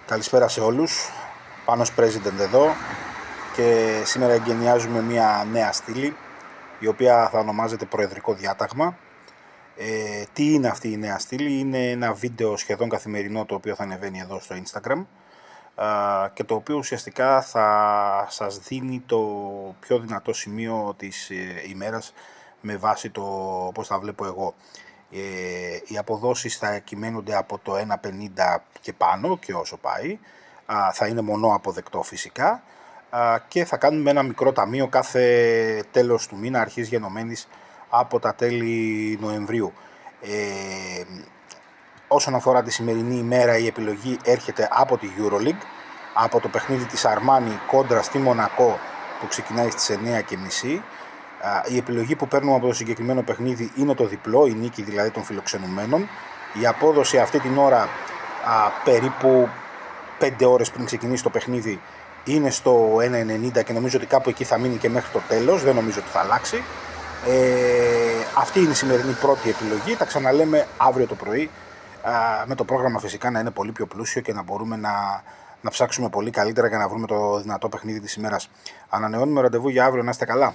Καλησπέρα σε όλους, Πάνος President εδώ και σήμερα εγκαινιάζουμε μια νέα στήλη η οποία θα ονομάζεται Προεδρικό Διάταγμα. Τι είναι αυτή η νέα στήλη? Είναι ένα βίντεο σχεδόν καθημερινό το οποίο θα ανεβαίνει εδώ στο Instagram και το οποίο ουσιαστικά θα σας δίνει το πιο δυνατό σημείο της ημέρας με βάση το πώς θα βλέπω εγώ. Οι αποδόσεις θα κυμαίνονται από το 1,50 και πάνω και όσο πάει. Θα είναι μονό αποδεκτό φυσικά και θα κάνουμε ένα μικρό ταμείο κάθε τέλος του μήνα, αρχής γενομένης από τα τέλη Νοεμβρίου. Όσον αφορά τη σημερινή ημέρα, η επιλογή έρχεται από τη EuroLeague, από το παιχνίδι της Αρμάνι κόντρα στη Μονακό που ξεκινάει στις 9:30. Η επιλογή που παίρνουμε από το συγκεκριμένο παιχνίδι είναι το διπλό, η νίκη δηλαδή των φιλοξενουμένων. Η απόδοση αυτή την ώρα, περίπου 5 ώρες πριν ξεκινήσει το παιχνίδι, είναι στο 1,90 και νομίζω ότι κάπου εκεί θα μείνει και μέχρι το τέλος, δεν νομίζω ότι θα αλλάξει. Αυτή είναι η σημερινή πρώτη επιλογή, τα ξαναλέμε αύριο το πρωί, με το πρόγραμμα φυσικά να είναι πολύ πιο πλούσιο και να μπορούμε να ψάξουμε πολύ καλύτερα για να βρούμε το δυνατό παιχνίδι της ημέρας. Ανανεώνουμε ραντεβού για αύριο, να είστε καλά.